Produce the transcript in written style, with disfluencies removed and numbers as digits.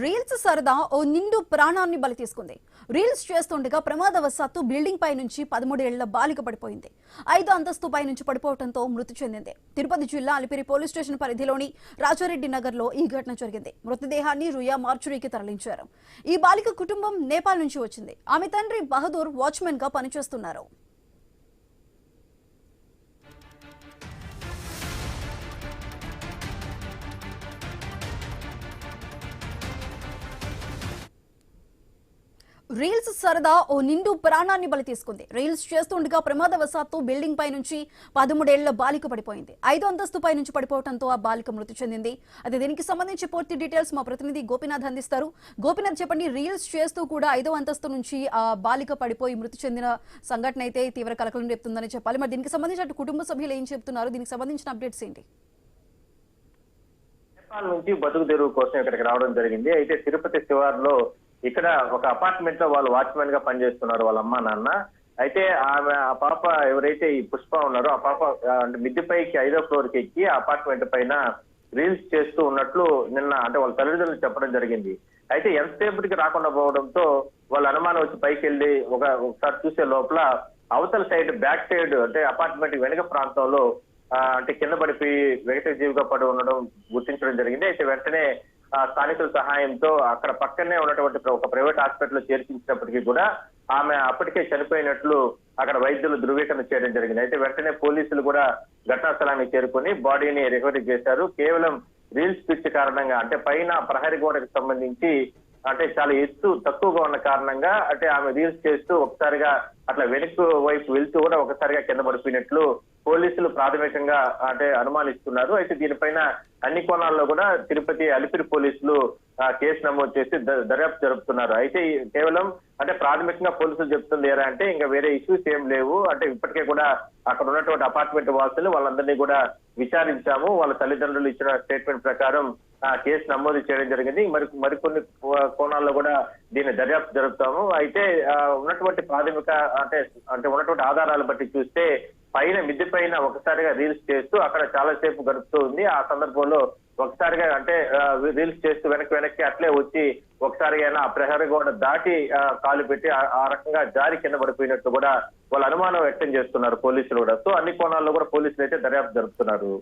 Reels సరదా ఓ నిండు ప్రాణాన్ని బలి తీసుకుంది. రీల్స్ చేస్తుండగా ప్రమాదవశాత్తు బిల్డింగ్ పై నుంచి 13 ఏళ్ల బాలిక పడిపోయింది. 5వ అంతస్తు పై నుంచి పడిపోవడంతో మృతి చెందింది. తిరుపతి జిల్లా అలిపిరి పోలీస్ స్టేషన్ పరిధిలోని రాజారెడ్డి నగర్ లో ఈ ఘటన జరిగింది. మృతదేహాన్ని రుయా మార్చురీకి తరలించారు. ఈ బాలిక కుటుంబం నేపాల్ నుంచి వచ్చింది. ఆమె తండ్రి బహదూర్ వాచ్మెన్ గా పనిచేస్తున్నారు. రీల్స్ సరదా ఓ నిండు ప్రాణాన్ని బలి తీసుకుంది. రీల్స్ చేస్తుండగా ప్రమాదవశాత్తు బిల్డింగ్ పై నుంచి 13 ఏళ్ల బాలిక పడిపోయింది. 5వ అంతస్తు పై నుంచి పడిపోవడంతో ఆ బాలిక మృతి చెందింది. అదే దీనికి సంబంధించి పూర్తి డీటెయిల్స్ మా ప్రతినిధి గోపీనాథ్ అందిస్తారు. గోపీనాథ్, చెప్పండి, రీల్స్ చేస్తూ కూడా 5వ అంతస్తు నుంచి ఆ బాలిక పడిపోయి మృతి చెందిన సంఘటన అయితే తీవ్ర కలకలం రేపుతుందని చెప్పాలి. మరి దీనికి సంబంధించి అటు కుటుంబ సభ్యులు ఏం చెప్తున్నారు? దీనికి సంబంధించిన అప్డేట్స్ ఏంటి? నేపాల్ నుంచి బతుకు తెరువు కోసం ఇక్కడికి రావడం జరిగింది. అయితే తిరుపతి శివారులో ఇక్కడ ఒక అపార్ట్మెంట్ లో వాళ్ళు వాచ్మెన్ గా పనిచేస్తున్నారు వాళ్ళ అమ్మ నాన్న. అయితే ఆ పాప ఎవరైతే ఈ పుష్ప ఉన్నారో ఆ పాప అంటే మిద్దె పైకి 5వ ఫ్లోర్ కి ఎక్కి అపార్ట్మెంట్ పైన రీల్స్ చేస్తూ ఉన్నట్లు నిన్న అంటే వాళ్ళ తల్లిదండ్రులు చెప్పడం జరిగింది. అయితే ఎంతసేపటికి రాకుండా పోవడంతో వాళ్ళ అనుమానం వచ్చి పైకి వెళ్ళి ఒకసారి చూసే లోపల అవతల సైడ్ బ్యాక్ సైడ్ అంటే అపార్ట్మెంట్ వెనుక ప్రాంతంలో అంటే కింద పడిపోయి వెగట జీవిగా పడి ఉండడం గుర్తించడం జరిగింది. అయితే వెంటనే స్థానికుల సహాయంతో అక్కడ పక్కనే ఉన్నటువంటి ఒక ప్రైవేట్ హాస్పిటల్ చేర్పించినప్పటికీ కూడా ఆమె అప్పటికే చనిపోయినట్లు అక్కడ వైద్యులు ధృవీకరణ చేయడం జరిగింది. అయితే వెంటనే పోలీసులు కూడా ఘటనా స్థలానికి చేరుకుని బాడీని రికవరీ చేశారు. కేవలం రీల్స్ పిచ్చి కారణంగా అంటే పైన ప్రహరీ గోడకు సంబంధించి అంటే చాలా ఎత్తు తక్కువగా ఉన్న కారణంగా అంటే ఆమె రీల్స్ చేస్తూ ఒకసారిగా అట్లా వెనుక వైపు వెళ్తూ కూడా ఒకసారిగా కింద పడిపోయినట్లు పోలీసులు ప్రాథమికంగా అంటే అనుమానిస్తున్నారు. అయితే దీనిపైన అన్ని కోణాల్లో కూడా తిరుపతి అలిపిరి పోలీసులు కేసు నమోదు చేసి దర్యాప్తు జరుపుతున్నారు. అయితే కేవలం అంటే ప్రాథమికంగా పోలీసులు చెప్తుంది ఏరా అంటే ఇంకా వేరే ఇష్యూస్ ఏం లేవు, అంటే ఇప్పటికే కూడా అక్కడ ఉన్నటువంటి అపార్ట్మెంట్ వాసులు వాళ్ళందరినీ కూడా విచారించాము, వాళ్ళ తల్లిదండ్రులు ఇచ్చిన స్టేట్మెంట్ ప్రకారం కేసు నమోదు చేయడం జరిగింది. మరికొన్ని కోణాల్లో కూడా దీన్ని దర్యాప్తు జరుపుతాము. అయితే ఉన్నటువంటి ప్రాథమిక అంటే ఉన్నటువంటి ఆధారాలు బట్టి చూస్తే పైన మిద్దె పైన ఒకసారిగా రీల్స్ చేస్తూ అక్కడ చాలా సేపు గడుపుతూ ఉంది. ఆ సందర్భంలో ఒకసారిగా అంటే రీల్స్ చేస్తూ వెనక్కి అట్లే వచ్చి ఒకసారిగా ఆ ప్రహరీ గోడ దాటి కాలు పెట్టి ఆ రకంగా జారి కింద పడిపోయినట్టు కూడా వాళ్ళ అనుమానం వ్యక్తం చేస్తున్నారు పోలీసులు కూడా. సో అన్ని కోణాల్లో కూడా పోలీసులు అయితే దర్యాప్తు జరుపుతున్నారు.